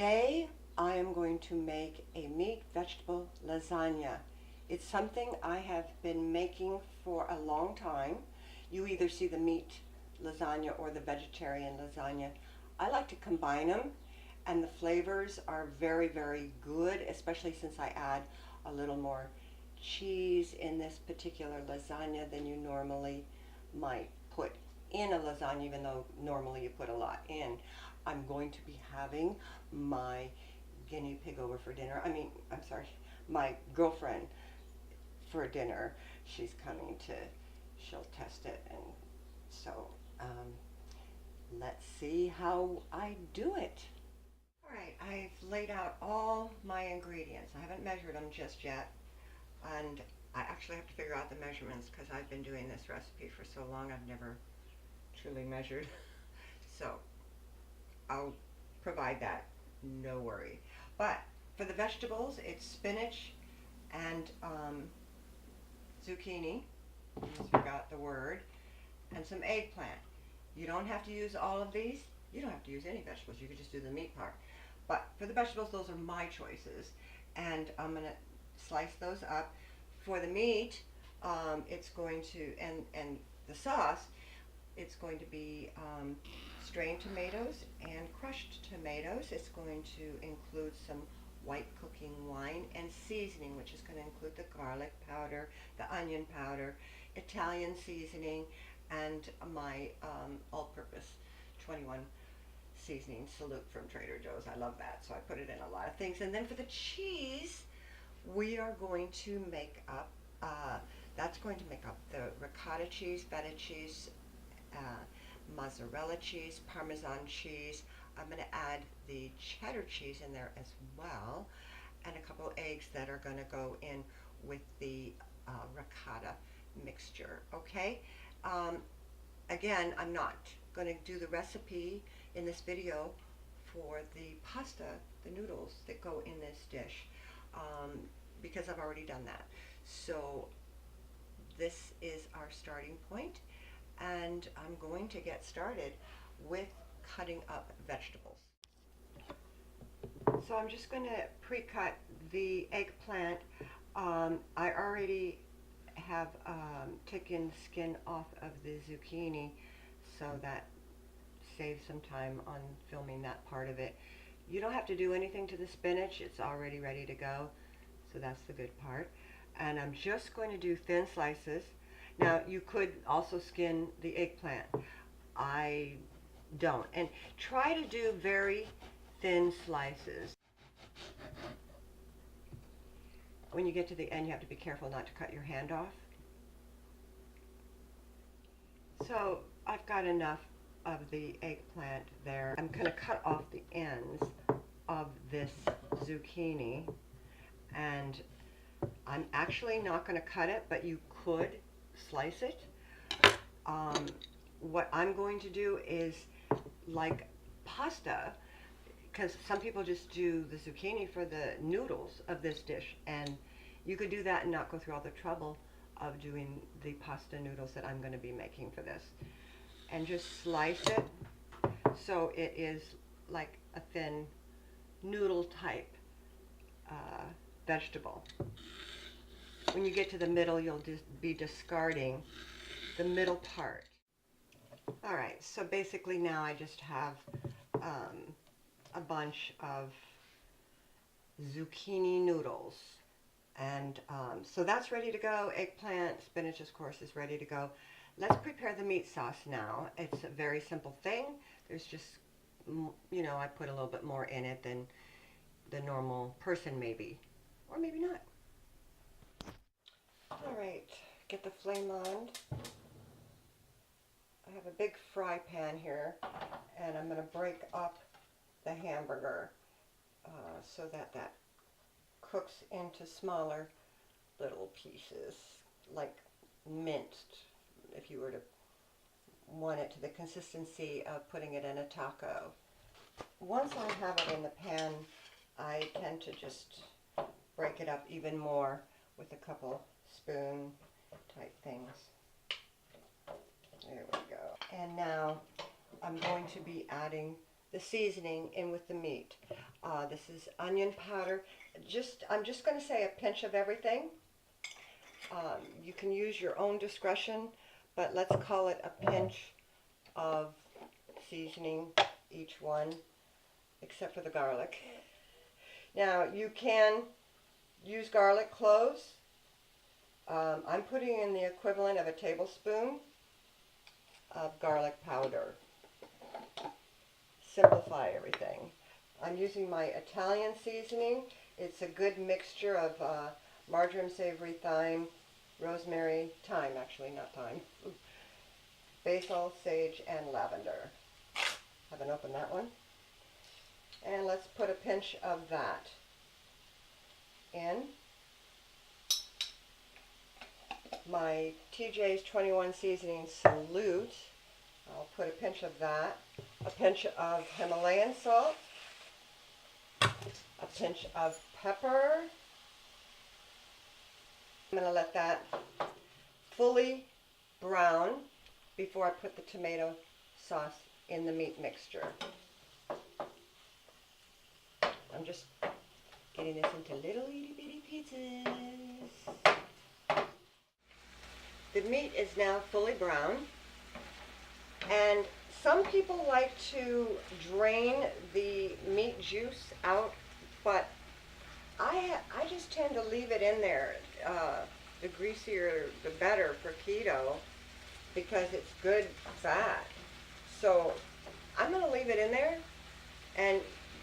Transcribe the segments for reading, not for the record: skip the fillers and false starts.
Today I am going to make a meat vegetable lasagna. It's something I have been making for a long time. You either see the meat lasagna or the vegetarian lasagna. I like to combine them, and the flavors are very, very good, especially since I add a little more cheese in this particular lasagna than you normally might put in a lasagna, even though normally you put a lot in. I'm going to be having my guinea pig over for dinner. My girlfriend for dinner. She's coming to, she'll test it, and so let's see how I do it. Alright, I've laid out all my ingredients. I haven't measured them just yet, and I actually have to figure out the measurements because I've been doing this recipe for so long I've never truly measured. So I'll provide that, no worry. But for the vegetables, it's spinach and zucchini, almost forgot the word, and some eggplant. You don't have to use all of these. You don't have to use any vegetables. You could just do the meat part. But for the vegetables, those are my choices, and I'm going to slice those up. For the meat, it's going to, and the sauce, it's going to be strained tomatoes and crushed tomatoes. It's going to include some white cooking wine and seasoning, which is going to include the garlic powder, the onion powder, Italian seasoning, and my all-purpose 21 seasoning salute from Trader Joe's. I love that, so I put it in a lot of things. And then for the cheese, we are going to make up, that's going to make up the ricotta cheese, feta cheese, mozzarella cheese, Parmesan cheese. I'm going to add the cheddar cheese in there as well, and a couple eggs that are going to go in with the ricotta mixture. Okay. Again, I'm not going to do the recipe in this video for the pasta, the noodles that go in this dish, because I've already done that. So this is our starting point, and I'm going to get started with cutting up vegetables. So I'm just going to pre-cut the eggplant. I already have taken the skin off of the zucchini, so that saves some time on filming that part of it. You don't have to do anything to the spinach. It's already ready to go, so that's the good part. And I'm just going to do thin slices. Now, you could also skin the eggplant. I don't. And try to do very thin slices. When you get to the end, you have to be careful not to cut your hand off. So I've got enough of the eggplant there. I'm going to cut off the ends of this zucchini, and I'm actually not going to cut it, but you could slice it. What I'm going to do is like pasta, because some people just do the zucchini for the noodles of this dish, and you could do that and not go through all the trouble of doing the pasta noodles that I'm going to be making for this. And just slice it so it is like a thin noodle type vegetable. When you get to the middle, you'll be discarding the middle part. Alright, so basically now I just have a bunch of zucchini noodles, and so that's ready to go. Eggplant, spinach, of course, is ready to go. Let's prepare the meat sauce now. It's a very simple thing. There's just, you know, I put a little bit more in it than the normal person maybe, or maybe not. Alright, get the flame on. I have a big fry pan here, and I'm going to break up the hamburger so that that cooks into smaller little pieces, like minced, if you were to want it to the consistency of putting it in a taco. Once I have it in the pan, I tend to just break it up even more with a couple spoon type things. There we go. And now I'm going to be adding the seasoning in with the meat. This is onion powder. I'm just going to say a pinch of everything. You can use your own discretion, but let's call it a pinch of seasoning each one, except for the garlic. Now you can use garlic cloves. I'm putting in the equivalent of a tablespoon of garlic powder. Simplify everything. I'm using my Italian seasoning. It's a good mixture of marjoram, savory, thyme, rosemary, thyme actually, not thyme, basil, sage, and lavender. Haven't opened that one. And let's put a pinch of that in. My TJ's 21 Seasoning Salute. I'll put a pinch of that. A pinch of Himalayan salt. A pinch of pepper. I'm going to let that fully brown before I put the tomato sauce in the meat mixture. I'm just getting this into little itty bitty pieces. The meat is now fully brown, and some people like to drain the meat juice out, but I just tend to leave it in there. The greasier the better for keto, because it's good fat. So I'm going to leave it in there,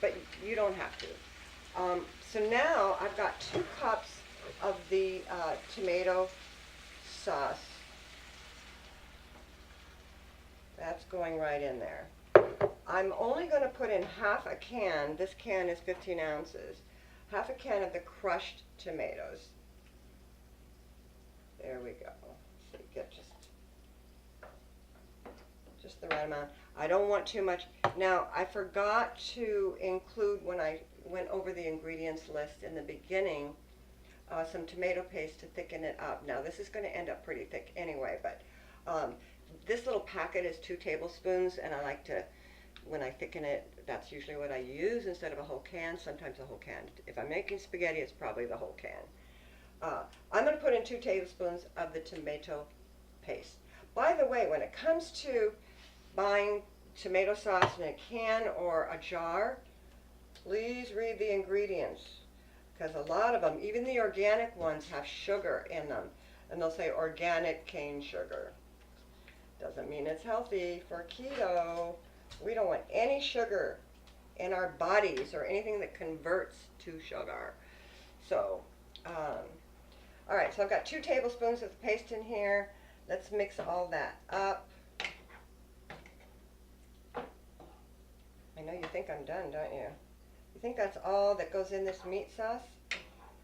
but you don't have to. So now I've got 2 cups of the tomato sauce. That's going right in there. I'm only going to put in half a can. This can is 15 ounces. Half a can of the crushed tomatoes. There we go. So you get just the right amount. I don't want too much. Now, I forgot to include, when I went over the ingredients list in the beginning, some tomato paste to thicken it up. Now, this is going to end up pretty thick anyway, but this little packet is 2 tablespoons, and I like to, when I thicken it, that's usually what I use instead of a whole can, sometimes a whole can. If I'm making spaghetti, it's probably the whole can. I'm going to put in 2 tablespoons of the tomato paste. By the way, when it comes to buying tomato sauce in a can or a jar, please read the ingredients, because a lot of them, even the organic ones, have sugar in them, and they'll say organic cane sugar. Doesn't mean it's healthy for keto. We don't want any sugar in our bodies or anything that converts to sugar. So, all right, so I've got 2 tablespoons of the paste in here. Let's mix all that up. I know you think I'm done, don't you? You think that's all that goes in this meat sauce?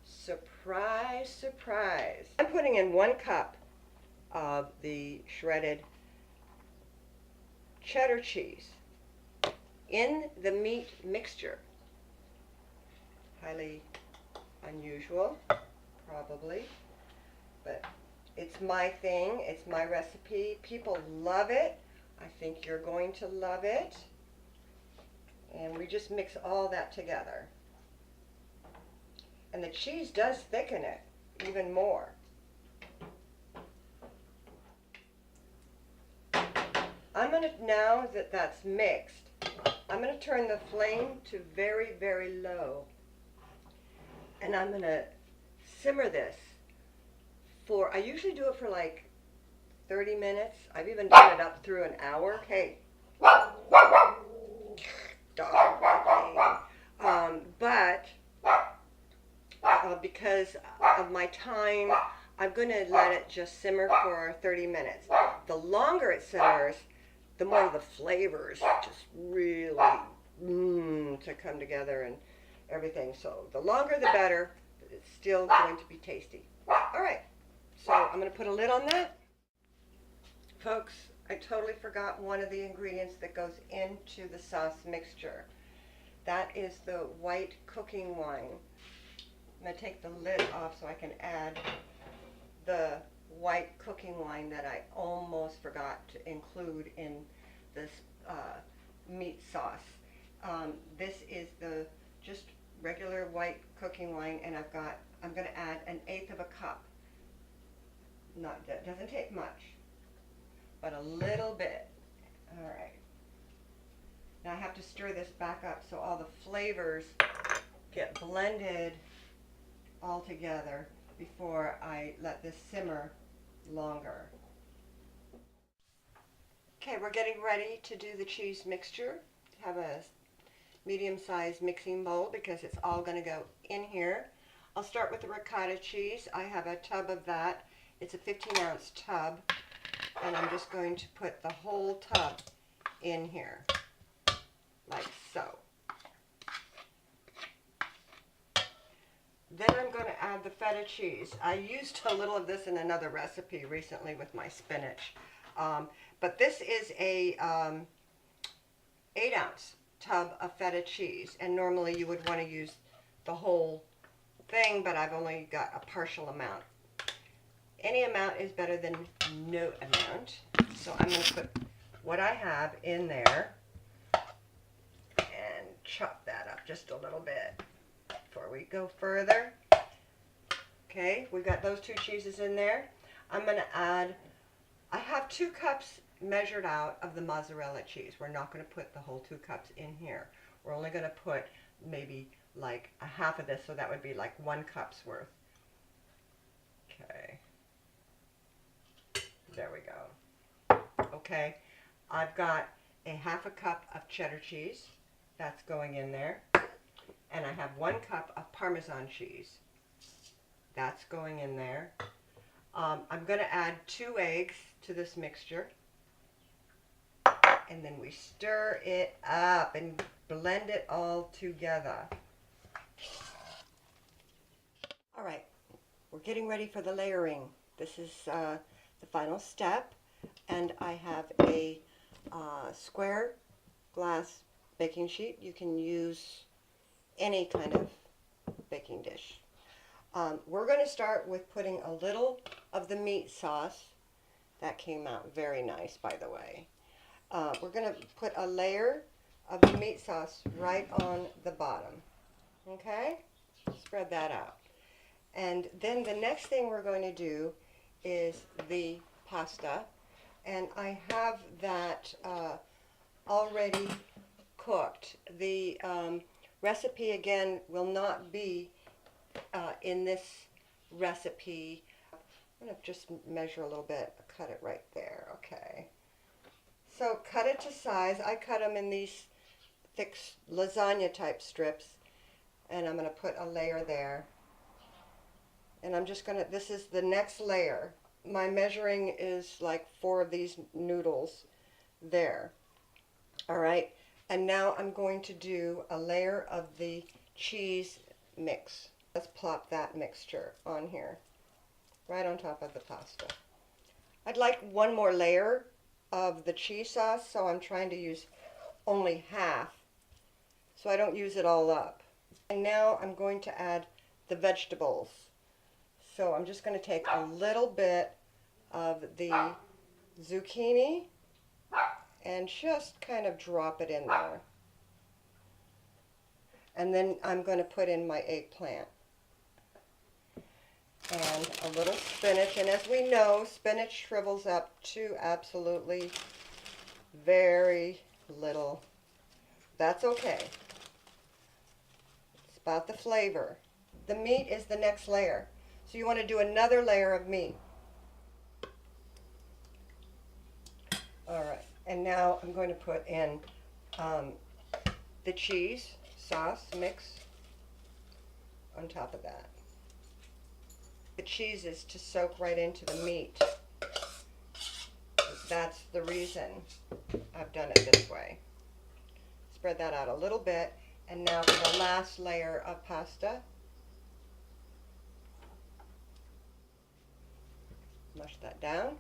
Surprise, surprise. I'm putting in 1 cup of the shredded cheddar cheese in the meat mixture. Highly unusual, probably, but it's my thing. It's my recipe. People love it. I think you're going to love it. And we just mix all that together. And the cheese does thicken it even more. I'm going to, now that that's mixed, I'm going to turn the flame to very, very low. And I'm going to simmer this for, I usually do it for like 30 minutes. I've even done it up through an hour. Hey, dog barking. But because of my time, I'm going to let it just simmer for 30 minutes. The longer it simmers, the more the flavors just really to come together and everything. So the longer the better, but it's still going to be tasty. All right, so I'm going to put a lid on that. Folks, I totally forgot one of the ingredients that goes into the sauce mixture. That is the white cooking wine. I'm going to take the lid off so I can add the white cooking wine that I almost forgot to include in this meat sauce. This is the just regular white cooking wine, and I'm going to add 1/8 of a cup. That doesn't take much, but a little bit. All right. Now I have to stir this back up so all the flavors get blended all together before I let this simmer longer. Okay, we're getting ready to do the cheese mixture. Have a medium-sized mixing bowl because it's all going to go in here. I'll start with the ricotta cheese. I have a tub of that. It's a 15-ounce tub, and I'm just going to put the whole tub in here, like so. Then I'm going to add the feta cheese. I used a little of this in another recipe recently with my spinach, but this is a 8-ounce tub of feta cheese, and normally you would want to use the whole thing, but I've only got a partial amount. Any amount is better than no amount, so I'm going to put what I have in there and chop that up just a little bit before we go further. Okay, we've got those 2 cheeses in there. I'm going to add, I have 2 cups measured out of the mozzarella cheese. We're not going to put the whole 2 cups in here. We're only going to put maybe like a half of this, so that would be like 1 cup's worth. Okay. There we go. Okay, I've got a half a cup of cheddar cheese. That's going in there. And I have 1 cup of Parmesan cheese. That's going in there. I'm going to add 2 eggs to this mixture. And then we stir it up and blend it all together. All right, we're getting ready for the layering. This is the final step, and I have a square glass baking sheet. You can use any kind of baking dish. We're going to start with putting a little of the meat sauce. That came out very nice, by the way. We're going to put a layer of the meat sauce right on the bottom. Okay? Spread that out. And then the next thing we're going to do is the pasta, and I have that already cooked. The recipe again will not be in this recipe. I'm going to just measure a little bit, cut it right there. Okay, so cut it to size. I cut them in these thick lasagna type strips, and I'm going to put a layer there. And I'm just going to, this is the next layer. My measuring is like 4 of these noodles there. All right. And now I'm going to do a layer of the cheese mix. Let's plop that mixture on here, right on top of the pasta. I'd like 1 more layer of the cheese sauce, so I'm trying to use only half, so I don't use it all up. And now I'm going to add the vegetables. So I'm just going to take a little bit of the zucchini and just kind of drop it in there. And then I'm going to put in my eggplant and a little spinach. And as we know, spinach shrivels up to absolutely very little. That's okay. It's about the flavor. The meat is the next layer. So you want to do another layer of meat. All right, and now I'm going to put in the cheese sauce mix on top of that. The cheese is to soak right into the meat. That's the reason I've done it this way. Spread that out a little bit, and now for the last layer of pasta. Mush that down.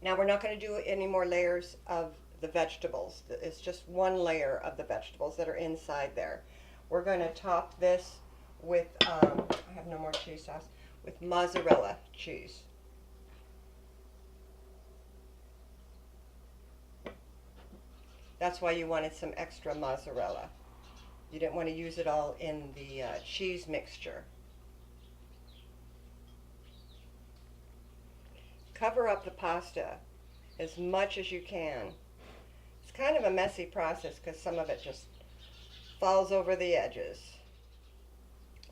Now we're not going to do any more layers of the vegetables. It's just 1 layer of the vegetables that are inside there. We're going to top this with, I have no more cheese sauce, with mozzarella cheese. That's why you wanted some extra mozzarella. You didn't want to use it all in the cheese mixture. Cover up the pasta as much as you can. It's kind of a messy process because some of it just falls over the edges.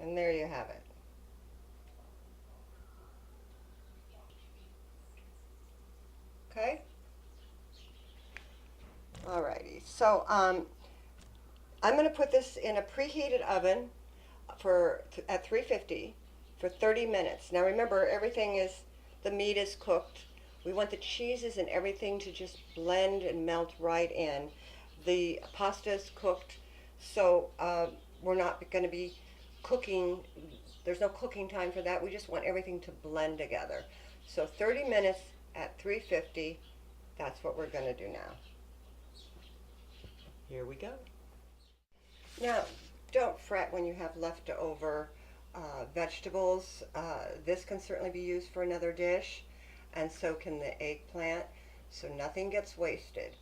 And there you have it. Okay? Alrighty, so I'm going to put this in a preheated oven at 350 for 30 minutes. Now remember, the meat is cooked. We want the cheeses and everything to just blend and melt right in. The pasta is cooked, so we're not going to be cooking. There's no cooking time for that. We just want everything to blend together. So 30 minutes at 350, that's what we're going to do now. Here we go. Now, don't fret when you have leftover vegetables. This can certainly be used for another dish, and so can the eggplant, so nothing gets wasted.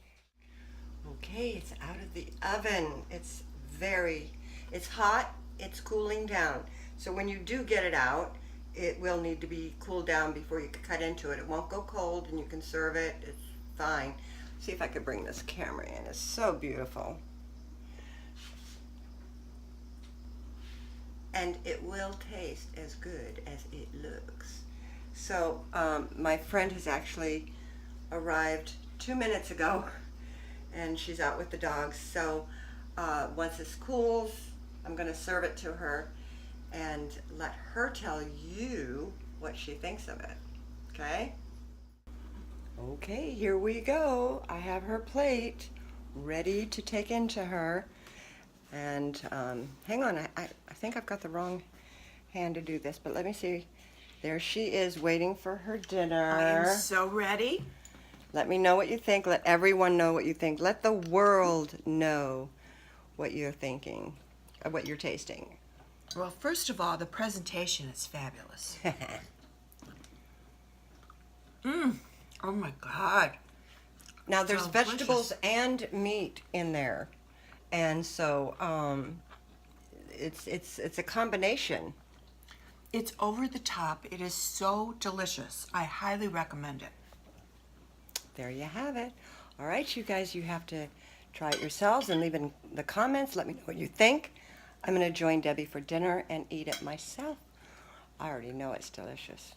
Okay, it's out of the oven. It's hot, it's cooling down. So when you do get it out, it will need to be cooled down before you can cut into it. It won't go cold and you can serve it. It's fine. See if I could bring this camera in. It's so beautiful. And it will taste as good as it looks. So my friend has actually arrived 2 minutes ago, and she's out with the dogs. So once this cools, I'm going to serve it to her and let her tell you what she thinks of it. Okay? Okay, here we go. I have her plate ready to take into her. And hang on, I think I've got the wrong hand to do this, but let me see. There she is waiting for her dinner. I am so ready. Let me know what you think. Let everyone know what you think. Let the world know what you're thinking, what you're tasting. Well, first of all, the presentation is fabulous. Oh my God. Now there's So vegetables delicious. and meat in there, and so it's a combination. It's over the top. It is so delicious. I highly recommend it. There you have it. All right, you guys, you have to try it yourselves and leave in the comments. Let me know what you think. I'm going to join Debbie for dinner and eat it myself. I already know it's delicious.